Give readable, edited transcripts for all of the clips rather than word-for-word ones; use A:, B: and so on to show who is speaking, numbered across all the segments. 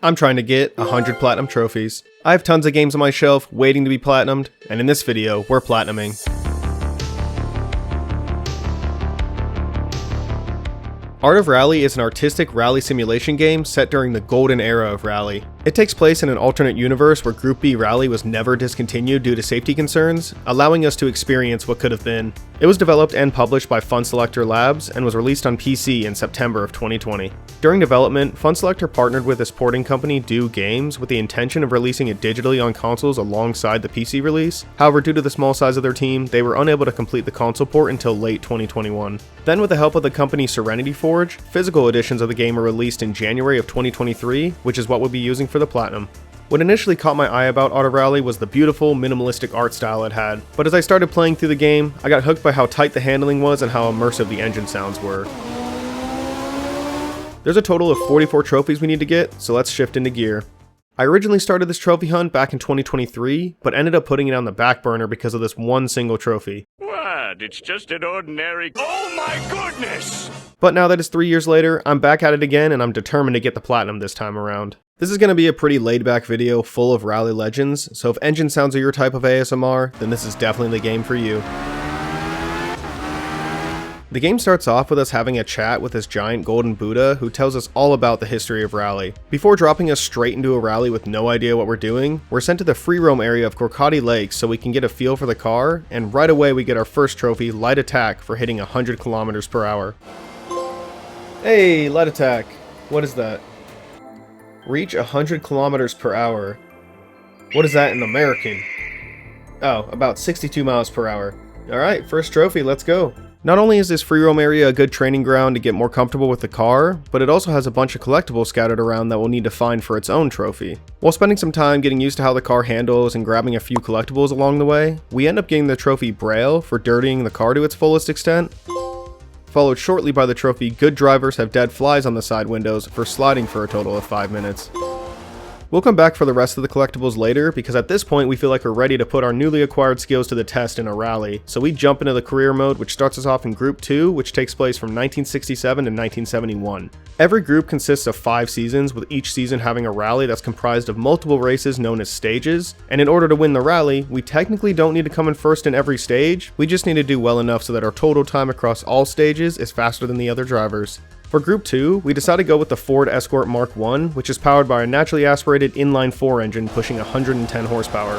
A: I'm trying to get 100 platinum trophies. I have tons of games on my shelf waiting to be platinumed, and in this video, we're platinuming. Art of Rally is an artistic rally simulation game set during the golden era of Rally. It takes place in an alternate universe where Group B Rally was never discontinued due to safety concerns, allowing us to experience what could have been. It was developed and published by Fun Selector Labs and was released on PC in September of 2020. During development, Fun Selector partnered with its porting company Do Games with the intention of releasing it digitally on consoles alongside the PC release. However, due to the small size of their team, they were unable to complete the console port until late 2021. Then with the help of the company Serenity Forge, physical editions of the game were released in January of 2023, which is what we'll be using for the Platinum. What initially caught my eye about Art of Rally was the beautiful, minimalistic art style it had, but as I started playing through the game, I got hooked by how tight the handling was and how immersive the engine sounds were. There's a total of 44 trophies we need to get, so let's shift into gear. I originally started this trophy hunt back in 2023, but ended up putting it on the back burner because of this one single trophy.
B: What? It's just an ordinary... Oh my goodness!
A: But now that it's 3 years later, I'm back at it again and I'm determined to get the platinum this time around. This is going to be a pretty laid back video full of rally legends, so if engine sounds are your type of ASMR, then this is definitely the game for you. The game starts off with us having a chat with this giant golden Buddha who tells us all about the history of Rally. Before dropping us straight into a rally with no idea what we're doing, we're sent to the free roam area of Corcati Lake so we can get a feel for the car, and right away we get our first trophy, Light Attack, for hitting 100 kilometers per hour. Hey, Light Attack. What is that? Reach 100 kilometers per hour. What is that in American? Oh, about 62 miles per hour. Alright, first trophy, let's go. Not only is this free roam area a good training ground to get more comfortable with the car, but it also has a bunch of collectibles scattered around that we'll need to find for its own trophy. While spending some time getting used to how the car handles and grabbing a few collectibles along the way, we end up getting the trophy Braille for dirtying the car to its fullest extent, followed shortly by the trophy Good Drivers Have Dead Flies on the Side Windows for sliding for a total of 5 minutes. We'll come back for the rest of the collectibles later, because at this point we feel like we're ready to put our newly acquired skills to the test in a rally, so we jump into the career mode, which starts us off in Group 2, which takes place from 1967 to 1971. Every group consists of 5 seasons, with each season having a rally that's comprised of multiple races known as stages, and in order to win the rally, we technically don't need to come in first in every stage, we just need to do well enough so that our total time across all stages is faster than the other drivers. For Group 2, we decided to go with the Ford Escort Mark I, which is powered by a naturally aspirated inline-4 engine pushing 110 horsepower.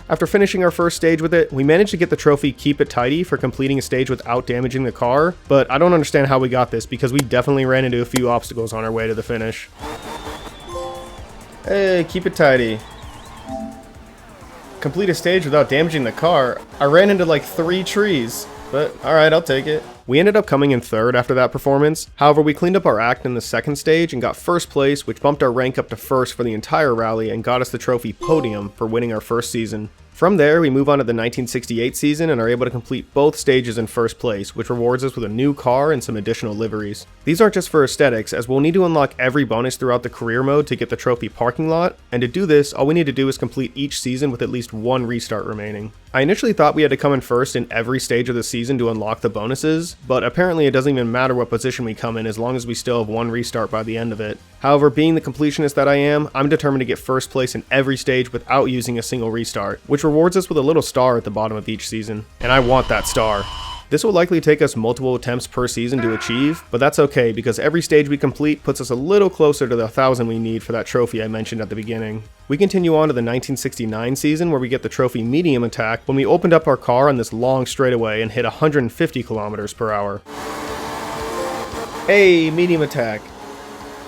A: After finishing our first stage with it, we managed to get the trophy Keep It Tidy for completing a stage without damaging the car, but I don't understand how we got this because we definitely ran into a few obstacles on our way to the finish. Hey, keep it tidy. Complete a stage without damaging the car. I ran into like 3 trees, but alright, I'll take it. We ended up coming in third after that performance. However, we cleaned up our act in the second stage and got first place, which bumped our rank up to first for the entire rally and got us the trophy Podium for winning our first season. From there, we move on to the 1968 season and are able to complete both stages in first place, which rewards us with a new car and some additional liveries. These aren't just for aesthetics, as we'll need to unlock every bonus throughout the career mode to get the trophy Parking Lot, and to do this, all we need to do is complete each season with at least 1 restart remaining. I initially thought we had to come in first in every stage of the season to unlock the bonuses, but apparently it doesn't even matter what position we come in as long as we still have 1 restart by the end of it. However, being the completionist that I am, I'm determined to get first place in every stage without using a single restart, which rewards us with a little star at the bottom of each season. And I want that star. This will likely take us multiple attempts per season to achieve, but that's okay because every stage we complete puts us a little closer to the 1,000 we need for that trophy I mentioned at the beginning. We continue on to the 1969 season where we get the trophy Medium Attack when we opened up our car on this long straightaway and hit 150 kilometers per hour. Hey, Medium Attack.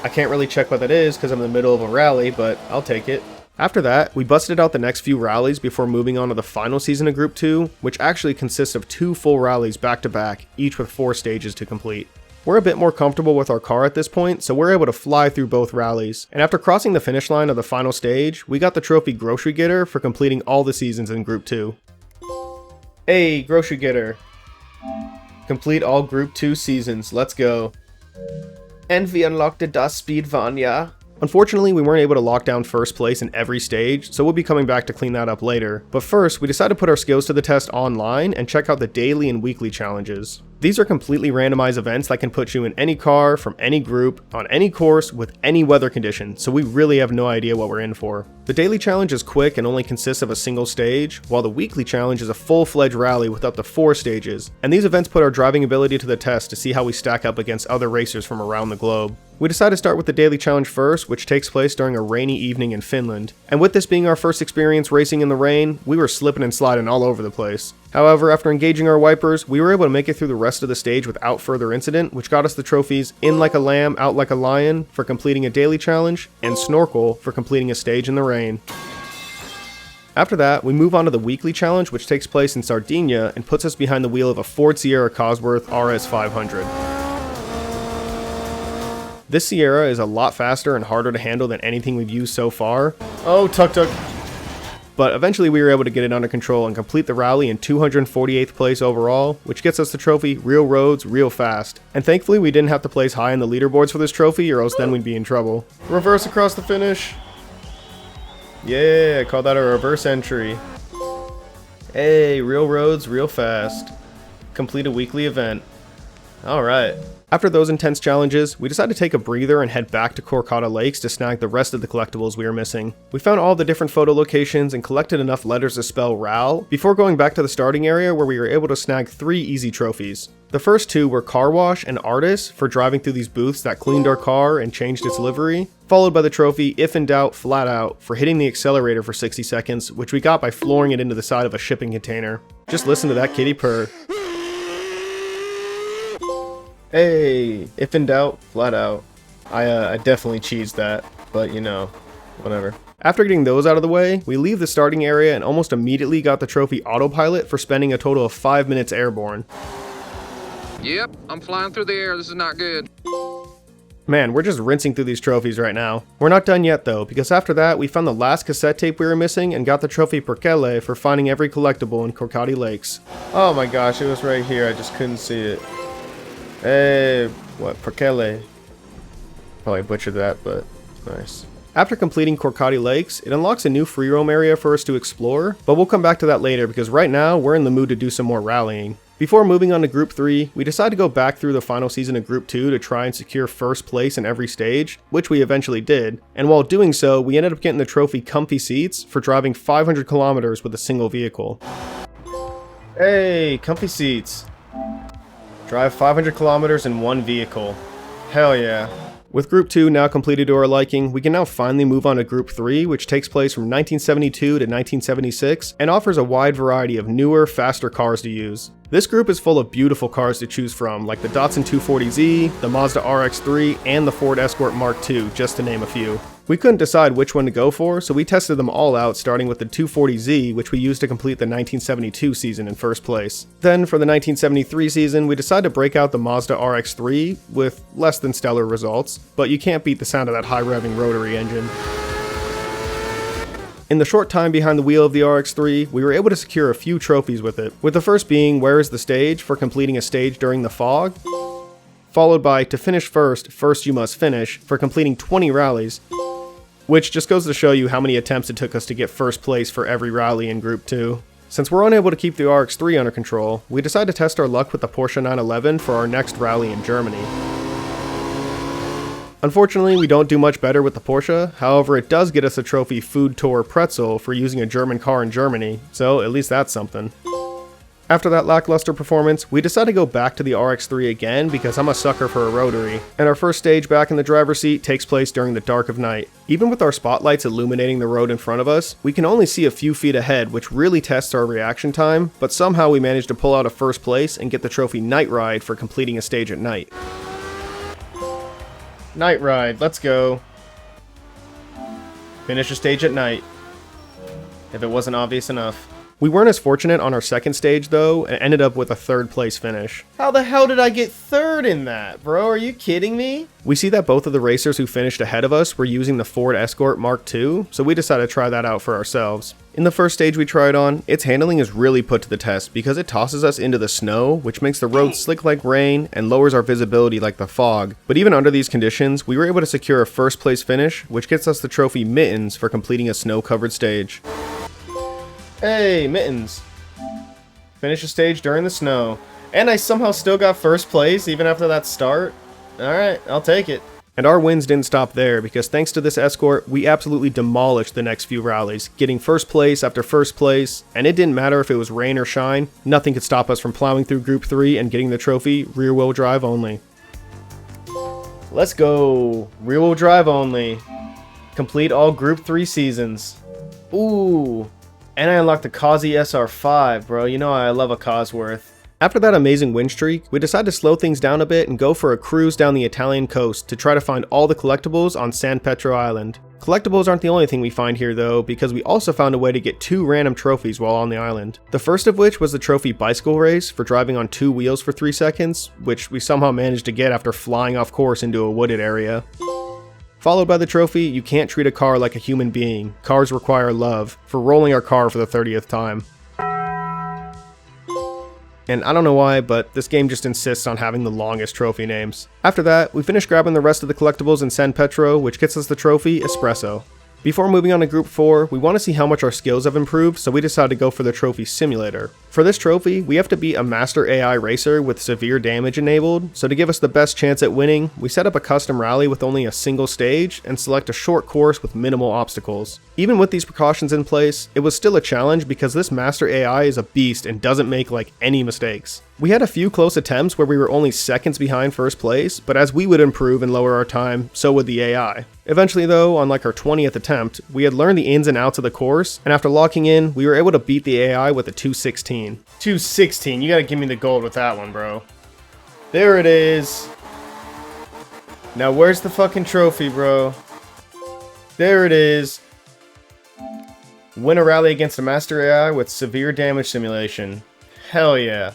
A: I can't really check what that is because I'm in the middle of a rally, but I'll take it. After that, we busted out the next few rallies before moving on to the final season of Group 2, which actually consists of 2 full rallies back to back, each with 4 stages to complete. We're a bit more comfortable with our car at this point, so we're able to fly through both rallies, and after crossing the finish line of the final stage, we got the trophy Grocery Getter for completing all the seasons in Group 2. Hey, Grocery Getter. Complete all Group 2 seasons, let's go. And we unlocked the Das Speed Vanya. Unfortunately, we weren't able to lock down first place in every stage, so we'll be coming back to clean that up later. But first, we decided to put our skills to the test online and check out the daily and weekly challenges. These are completely randomized events that can put you in any car, from any group, on any course, with any weather condition, so we really have no idea what we're in for. The daily challenge is quick and only consists of a single stage, while the weekly challenge is a full-fledged rally with up to 4 stages, and these events put our driving ability to the test to see how we stack up against other racers from around the globe. We decided to start with the daily challenge first, which takes place during a rainy evening in Finland. And with this being our first experience racing in the rain, we were slipping and sliding all over the place. However, after engaging our wipers, we were able to make it through the rest of the stage without further incident, which got us the trophies In Like a Lamb, Out Like a Lion for completing a daily challenge, and Snorkel for completing a stage in the rain. After that, we move on to the weekly challenge, which takes place in Sardinia and puts us behind the wheel of a Ford Sierra Cosworth RS 500. This Sierra is a lot faster and harder to handle than anything we've used so far. Oh, tuk. But eventually we were able to get it under control and complete the rally in 248th place overall, which gets us the trophy Real Roads Real Fast. And thankfully we didn't have to place high in the leaderboards for this trophy, or else then we'd be in trouble. Reverse across the finish. Yeah, call that a reverse entry. Hey, Real Roads Real Fast. Complete a weekly event. Alright. After those intense challenges, we decided to take a breather and head back to Corcada Lakes to snag the rest of the collectibles we were missing. We found all the different photo locations and collected enough letters to spell RAL before going back to the starting area, where we were able to snag 3 easy trophies. The first 2 were Car Wash and Artist for driving through these booths that cleaned our car and changed its livery, followed by the trophy If in Doubt Flat Out for hitting the accelerator for 60 seconds, which we got by flooring it into the side of a shipping container. Just listen to that kitty purr. Hey, if in doubt, flat out. I definitely cheesed that, but you know, whatever. After getting those out of the way, we leave the starting area and almost immediately got the trophy Autopilot for spending a total of 5 minutes airborne.
C: Yep, I'm flying through the air. This is not good.
A: Man, we're just rinsing through these trophies right now. We're not done yet though, because after that we found the last cassette tape we were missing and got the trophy Perkele for finding every collectible in Corcada Lakes. Oh my gosh, it was right here, I just couldn't see it. Hey, what, Perkele? Probably butchered that, but nice. After completing Corcada Lakes, it unlocks a new free roam area for us to explore, but we'll come back to that later because right now we're in the mood to do some more rallying. Before moving on to Group 3, we decided to go back through the final season of Group 2 to try and secure first place in every stage, which we eventually did, and while doing so, we ended up getting the trophy Comfy Seats for driving 500 kilometers with a single vehicle. Hey, Comfy Seats. Drive 500 kilometers in one vehicle. Hell yeah. With Group 2 now completed to our liking, we can now finally move on to Group 3, which takes place from 1972 to 1976 and offers a wide variety of newer, faster cars to use. This group is full of beautiful cars to choose from, like the Datsun 240Z, the Mazda RX-3, and the Ford Escort Mark II, just to name a few. We couldn't decide which one to go for, so we tested them all out, starting with the 240Z, which we used to complete the 1972 season in first place. Then, for the 1973 season, we decided to break out the Mazda RX-3 with less than stellar results, but you can't beat the sound of that high-revving rotary engine. In the short time behind the wheel of the RX-3, we were able to secure a few trophies with it, with the first being Where is the Stage for completing a stage during the fog, followed by To Finish First, First You Must Finish for completing 20 rallies, which just goes to show you how many attempts it took us to get first place for every rally in Group 2. Since we're unable to keep the RX-3 under control, we decided to test our luck with the Porsche 911 for our next rally in Germany. Unfortunately, we don't do much better with the Porsche, however it does get us a trophy Food Tour Pretzel for using a German car in Germany, so at least that's something. After that lackluster performance, we decided to go back to the RX-3 again because I'm a sucker for a rotary, and our first stage back in the driver's seat takes place during the dark of night. Even with our spotlights illuminating the road in front of us, we can only see a few feet ahead, which really tests our reaction time, but somehow we managed to pull out a first place and get the trophy Night Ride for completing a stage at night. Night Ride, let's go. Finish a stage at night. If it wasn't obvious enough. We weren't as fortunate on our second stage though, and ended up with a third place finish. How the hell did I get third in that, bro? Are you kidding me? We see that both of the racers who finished ahead of us were using the Ford Escort Mark II, so we decided to try that out for ourselves. In the first stage we tried on, its handling is really put to the test because it tosses us into the snow, which makes the road slick like rain and lowers our visibility like the fog. But even under these conditions, we were able to secure a first place finish, which gets us the trophy Mittens for completing a snow-covered stage. Hey, Mittens! Finish a stage during the snow. And I somehow still got first place even after that start. Alright, I'll take it. And our wins didn't stop there, because thanks to this escort, we absolutely demolished the next few rallies, getting first place after first place, and it didn't matter if it was rain or shine, nothing could stop us from plowing through Group 3 and getting the trophy rear-wheel drive only. Let's go! Rear-wheel drive only. Complete all Group 3 seasons. Ooh! And I unlocked the Cosy SR5, bro. You know I love a Cosworth. After that amazing win streak, we decided to slow things down a bit and go for a cruise down the Italian coast to try to find all the collectibles on San Pietro Island. Collectibles aren't the only thing we find here though, because we also found a way to get 2 random trophies while on the island. The first of which was the trophy bicycle race for driving on 2 wheels for 3 seconds, which we somehow managed to get after flying off course into a wooded area. Followed by the trophy, you can't treat a car like a human being, cars require love, for rolling our car for the 30th time. And I don't know why, but this game just insists on having the longest trophy names. After that, we finished grabbing the rest of the collectibles in San Pietro, which gets us the trophy Espresso. Before moving on to Group 4, we want to see how much our skills have improved, so we decided to go for the Trophy Simulator. For this trophy, we have to beat a Master AI racer with severe damage enabled, so to give us the best chance at winning, we set up a custom rally with only a single stage, and select a short course with minimal obstacles. Even with these precautions in place, it was still a challenge because this Master AI is a beast and doesn't make any mistakes. We had a few close attempts where we were only seconds behind first place, but as we would improve and lower our time, so would the AI. Eventually though, on our 20th attempt, we had learned the ins and outs of the course, and after locking in, we were able to beat the AI with a 2:16. 2:16, you gotta give me the gold with that one, bro. There it is. Now where's the fucking trophy, bro? There it is. Win a rally against a Master AI with severe damage simulation. Hell yeah.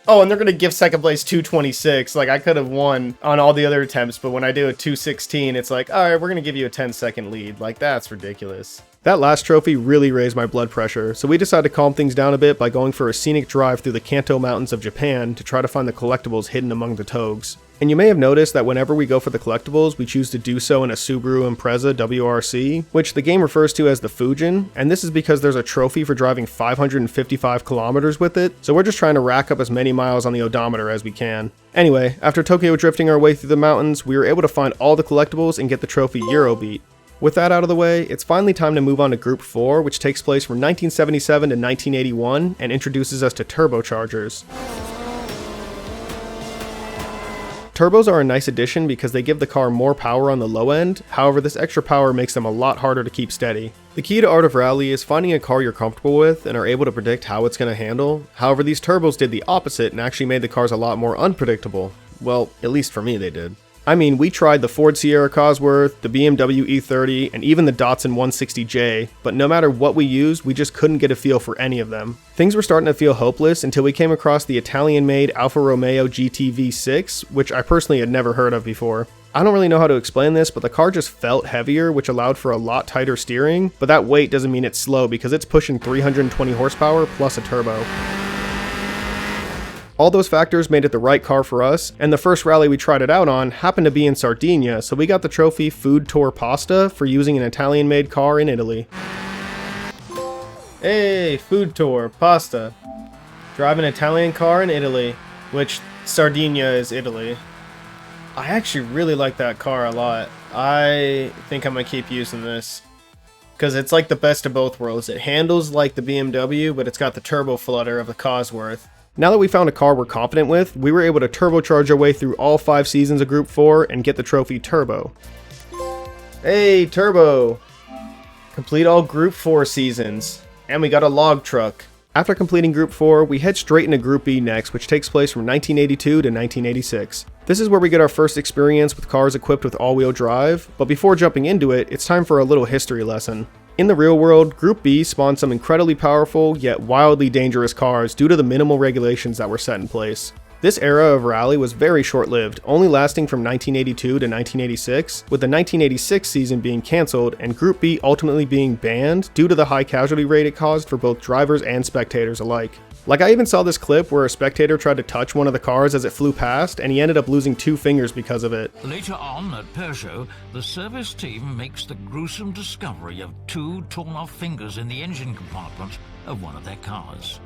A: Oh, and they're going to give second place 2:26. I could have won on all the other attempts, but when I do a 2:16, it's alright, we're going to give you a 10-second lead. That's ridiculous. That last trophy really raised my blood pressure, so we decided to calm things down a bit by going for a scenic drive through the Kanto Mountains of Japan to try to find the collectibles hidden among the togs. And you may have noticed that whenever we go for the collectibles, we choose to do so in a Subaru Impreza WRC, which the game refers to as the Fujin, and this is because there's a trophy for driving 555 kilometers with it, so we're just trying to rack up as many miles on the odometer as we can. Anyway, after Tokyo drifting our way through the mountains, we were able to find all the collectibles and get the trophy Eurobeat. With that out of the way, it's finally time to move on to Group 4, which takes place from 1977 to 1981 and introduces us to turbochargers. Turbos are a nice addition because they give the car more power on the low end, however this extra power makes them a lot harder to keep steady. The key to Art of Rally is finding a car you're comfortable with and are able to predict how it's going to handle, however these turbos did the opposite and actually made the cars a lot more unpredictable. Well, at least for me they did. I mean, we tried the Ford Sierra Cosworth, the BMW E30, and even the Datsun 160J, but no matter what we used, we just couldn't get a feel for any of them. Things were starting to feel hopeless until we came across the Italian-made Alfa Romeo GT V6, which I personally had never heard of before. I don't really know how to explain this, but the car just felt heavier, which allowed for a lot tighter steering, but that weight doesn't mean it's slow because it's pushing 320 horsepower plus a turbo. All those factors made it the right car for us, and the first rally we tried it out on happened to be in Sardinia, so we got the trophy Food Tour Pasta for using an Italian-made car in Italy. Hey, Food Tour Pasta. Drive an Italian car in Italy, which Sardinia is Italy. I actually really like that car a lot. I think I'm gonna keep using this, because it's like the best of both worlds. It handles like the BMW, but it's got the turbo flutter of the Cosworth. Now that we found a car we're confident with, we were able to turbocharge our way through all 5 seasons of Group 4 and get the trophy Turbo. Hey, Turbo! Complete all Group 4 seasons. And we got a log truck. After completing Group 4, we head straight into Group B next, which takes place from 1982 to 1986. This is where we get our first experience with cars equipped with all-wheel drive, but before jumping into it, it's time for a little history lesson. In the real world, Group B spawned some incredibly powerful, yet wildly dangerous cars due to the minimal regulations that were set in place. This era of rally was very short-lived, only lasting from 1982 to 1986, with the 1986 season being cancelled and Group B ultimately being banned due to the high casualty rate it caused for both drivers and spectators alike. Like, I even saw this clip where a spectator tried to touch one of the cars as it flew past, and he ended up losing 2 fingers because of it.
D: Later on at Peugeot, the service team makes the gruesome discovery of 2 torn-off fingers in the engine compartment of one of their cars.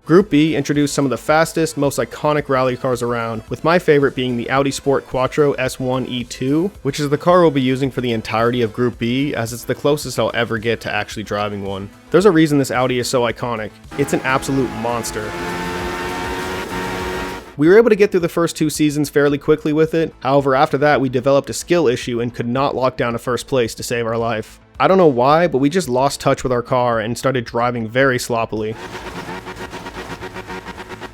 A: Group B introduced some of the fastest, most iconic rally cars around, with my favorite being the Audi Sport Quattro S1 E2, which is the car we'll be using for the entirety of Group B, as it's the closest I'll ever get to actually driving one. There's a reason this Audi is so iconic. It's an absolute monster. We were able to get through the first 2 seasons fairly quickly with it, however after that we developed a skill issue and could not lock down a first place to save our life. I don't know why, but we just lost touch with our car and started driving very sloppily.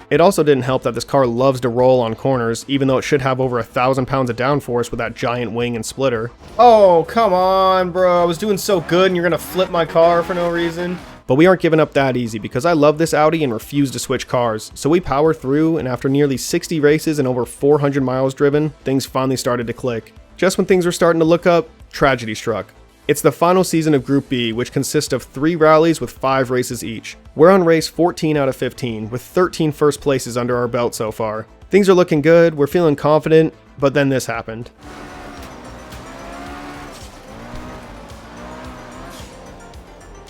A: It also didn't help that this car loves to roll on corners, even though it should have over 1,000 pounds of downforce with that giant wing and splitter. Oh, come on, bro. I was doing so good and you're gonna flip my car for no reason? But we aren't giving up that easy because I love this Audi and refuse to switch cars. So we power through, and after nearly 60 races and over 400 miles driven, things finally started to click. Just when things were starting to look up, tragedy struck. It's the final season of Group B, which consists of 3 rallies with 5 races each. We're on race 14 out of 15, with 13 first places under our belt so far. Things are looking good, we're feeling confident, but then this happened.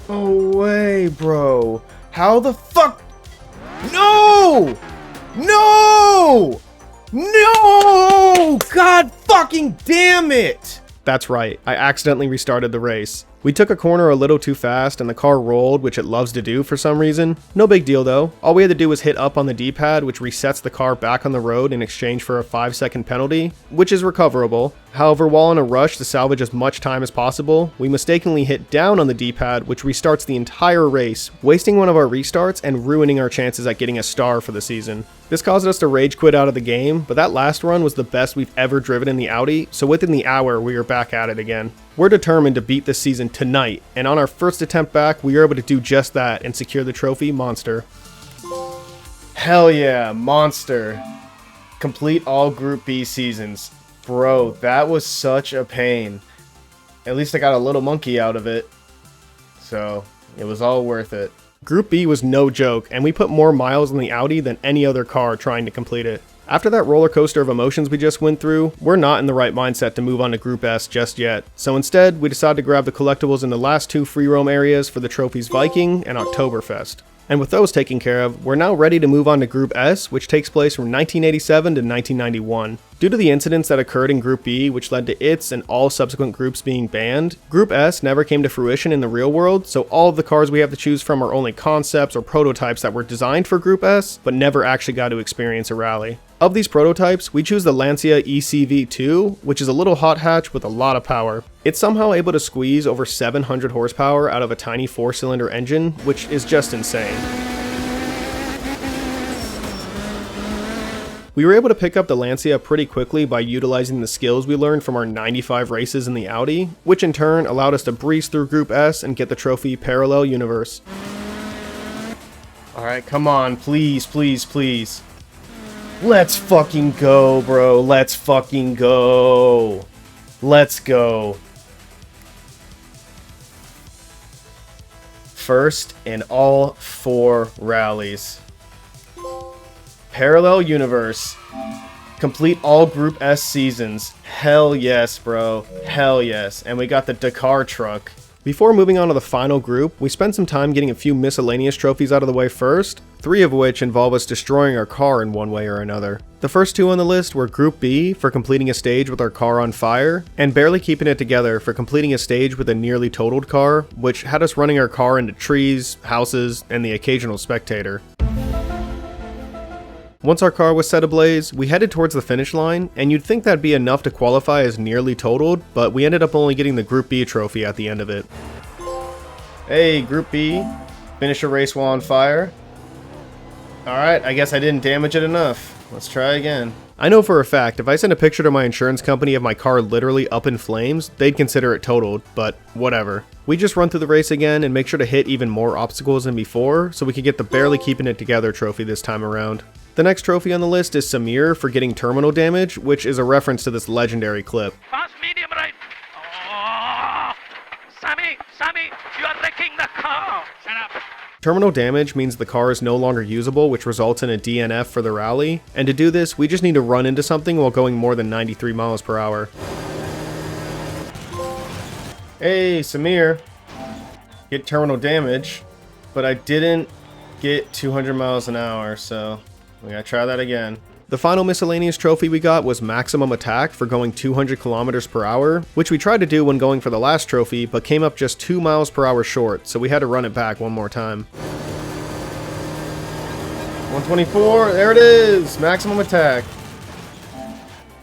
A: No way, bro. How the fuck? No! No! No! God fucking damn it! That's right, I accidentally restarted the race. We took a corner a little too fast and the car rolled, which it loves to do for some reason. No big deal though. All we had to do was hit up on the D-pad, which resets the car back on the road in exchange for a 5-second penalty, which is recoverable. However, while in a rush to salvage as much time as possible, we mistakenly hit down on the D-pad, which restarts the entire race, wasting one of our restarts and ruining our chances at getting a star for the season. This caused us to rage quit out of the game, but that last run was the best we've ever driven in the Audi, so within the hour we were back at it again. We're determined to beat this season tonight, and on our first attempt back, we were able to do just that and secure the trophy Monster. Hell yeah, Monster. Complete all Group B seasons. Bro, that was such a pain. At least I got a little monkey out of it, so it was all worth it. Group B was no joke, and we put more miles on the Audi than any other car trying to complete it. After that roller coaster of emotions we just went through, we're not in the right mindset to move on to Group S just yet. So instead, we decided to grab the collectibles in the last 2 free roam areas for the trophies Viking and Oktoberfest. And with those taken care of, we're now ready to move on to Group S, which takes place from 1987 to 1991. Due to the incidents that occurred in Group B, which led to its and all subsequent groups being banned, Group S never came to fruition in the real world, so all of the cars we have to choose from are only concepts or prototypes that were designed for Group S, but never actually got to experience a rally. Of these prototypes, we choose the Lancia ECV2, which is a little hot hatch with a lot of power. It's somehow able to squeeze over 700 horsepower out of a tiny 4-cylinder engine, which is just insane. We were able to pick up the Lancia pretty quickly by utilizing the skills we learned from our 95 races in the Audi, which in turn allowed us to breeze through Group S and get the trophy Parallel Universe. Alright, come on, please, please, please. Let's fucking go, bro. Let's fucking go. Let's go. First in all 4 rallies. Parallel Universe. Complete all Group S seasons. Hell yes, bro. Hell yes. And we got the Dakar truck. Before moving on to the final group, we spent some time getting a few miscellaneous trophies out of the way first, 3 of which involve us destroying our car in one way or another. The first 2 on the list were Group B for completing a stage with our car on fire, and Barely Keeping It Together for completing a stage with a nearly totaled car, which had us running our car into trees, houses, and the occasional spectator. Once our car was set ablaze, we headed towards the finish line, and you'd think that'd be enough to qualify as nearly totaled, but we ended up only getting the Group B trophy at the end of it. Hey, Group B, finish a race while on fire. Alright, I guess I didn't damage it enough. Let's try again. I know for a fact, if I sent a picture to my insurance company of my car literally up in flames, they'd consider it totaled, but whatever. We just run through the race again and make sure to hit even more obstacles than before, so we can get the barely keeping it together trophy this time around. The next trophy on the list is Samir for getting terminal damage, which is a reference to this legendary clip.
B: Fast medium right. Oh, Sammy, you are wrecking the car. Shut up.
A: Terminal damage means the car is no longer usable, which results in a DNF for the rally, and to do this, we just need to run into something while going more than 93 miles per hour. Hey, Samir. Get terminal damage, but I didn't get 200 miles an hour, so we gotta try that again. The final miscellaneous trophy we got was maximum attack for going 200 kilometers per hour, which we tried to do when going for the last trophy, but came up just 2 miles per hour short, so we had to run it back one more time. 124, there it is! Maximum attack.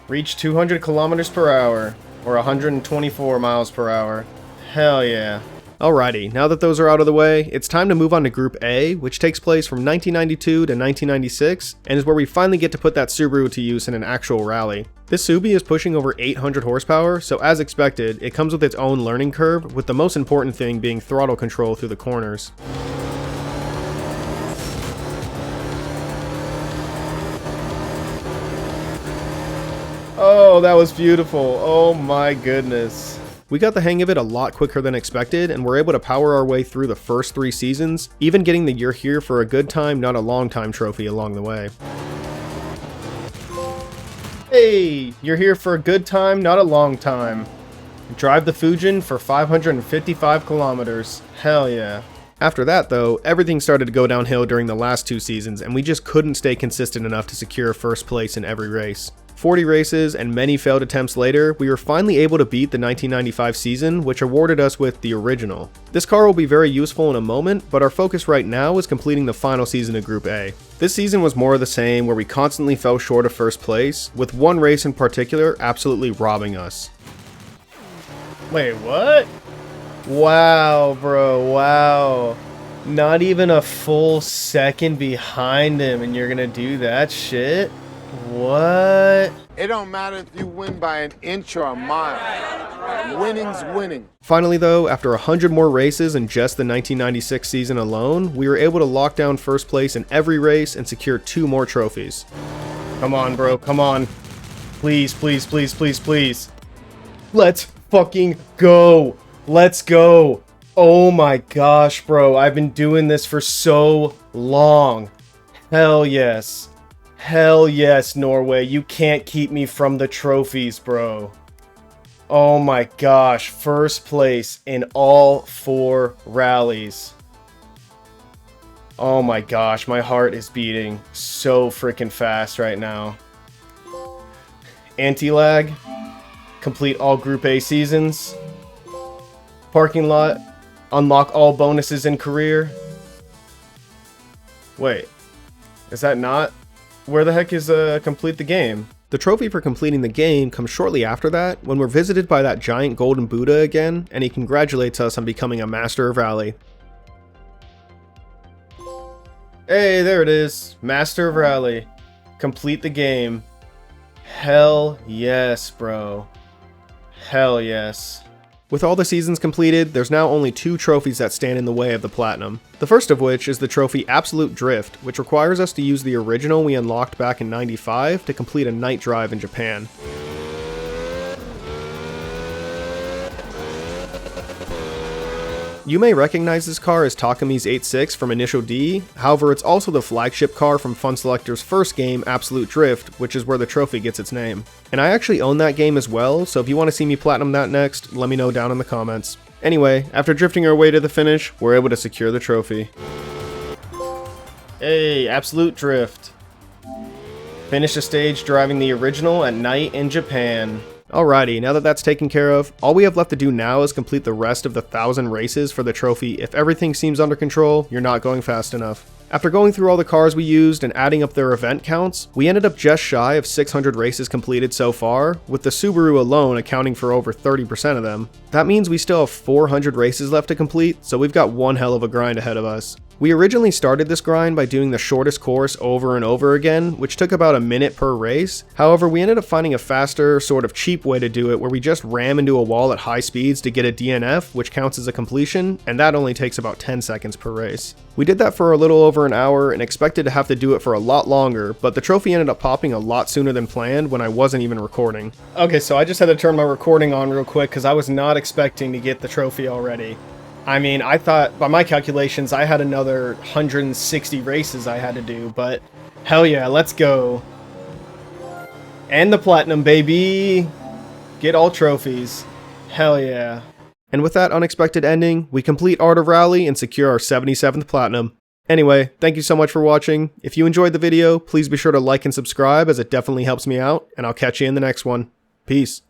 A: Reach 200 kilometers per hour, or 124 miles per hour. Hell yeah. Alrighty, now that those are out of the way, it's time to move on to Group A, which takes place from 1992 to 1996, and is where we finally get to put that Subaru to use in an actual rally. This Subi is pushing over 800 horsepower, so as expected, it comes with its own learning curve, with the most important thing being throttle control through the corners. Oh, that was beautiful. Oh my goodness. We got the hang of it a lot quicker than expected, and were able to power our way through the first 3 seasons, even getting the "You're Here for a Good Time, Not a Long Time" trophy along the way. Hey, you're here for a good time, not a long time. Drive the Fujin for 555 kilometers. Hell yeah. After that though, everything started to go downhill during the last 2 seasons, and we just couldn't stay consistent enough to secure first place in every race. 40 races and many failed attempts later, we were finally able to beat the 1995 season, which awarded us with the original. This car will be very useful in a moment, but our focus right now is completing the final season of Group A. This season was more of the same, where we constantly fell short of first place, with one race in particular absolutely robbing us. Wait, what? Wow, bro, wow. Not even a full second behind him and you're gonna do that shit? What?
E: It don't matter if you win by an inch or a mile. Winning's winning.
A: Finally though, after 100 more races in just the 1996 season alone, we were able to lock down first place in every race and secure 2 more trophies. Come on, bro, come on. Please, please, please, please, please. Let's fucking go. Let's go. Oh my gosh, bro. I've been doing this for so long. Hell yes. Hell yes, Norway. You can't keep me from the trophies, bro. Oh my gosh. First place in all 4 rallies. Oh my gosh. My heart is beating so freaking fast right now. Anti-lag. Complete all Group A seasons. Parking lot. Unlock all bonuses in career. Wait. Is that not? Where the heck is complete the game? The trophy for completing the game comes shortly after that, when we're visited by that giant golden Buddha again, and he congratulates us on becoming a Master of Rally. Hey, there it is. Master of Rally. Complete the game. Hell yes, bro. Hell yes. With all the seasons completed, there's now only 2 trophies that stand in the way of the Platinum. The first of which is the trophy Absolute Drift, which requires us to use the original we unlocked back in '95 to complete a night drive in Japan. You may recognize this car as Takami's 86 from Initial D, however it's also the flagship car from Fun Selector's first game, Absolute Drift, which is where the trophy gets its name. And I actually own that game as well, so if you want to see me platinum that next, let me know down in the comments. Anyway, after drifting our way to the finish, we're able to secure the trophy. Hey, Absolute Drift. Finish the stage driving the original at night in Japan. Alrighty, now that that's taken care of, all we have left to do now is complete the rest of the 1,000 races for the trophy. If everything seems under control, you're not going fast enough. After going through all the cars we used and adding up their event counts, we ended up just shy of 600 races completed so far, with the Subaru alone accounting for over 30% of them. That means we still have 400 races left to complete, so we've got one hell of a grind ahead of us. We originally started this grind by doing the shortest course over and over again, which took about a minute per race. However, we ended up finding a faster, sort of cheap way to do it where we just ram into a wall at high speeds to get a DNF, which counts as a completion, and that only takes about 10 seconds per race. We did that for a little over an hour and expected to have to do it for a lot longer, but the trophy ended up popping a lot sooner than planned when I wasn't even recording. Okay, so I just had to turn my recording on real quick because I was not expecting to get the trophy already. I mean, I thought, by my calculations, I had another 160 races I had to do, but hell yeah, let's go. And the platinum, baby! Get all trophies. Hell yeah. And with that unexpected ending, we complete Art of Rally and secure our 77th platinum. Anyway, thank you so much for watching. If you enjoyed the video, please be sure to like and subscribe as it definitely helps me out, and I'll catch you in the next one. Peace.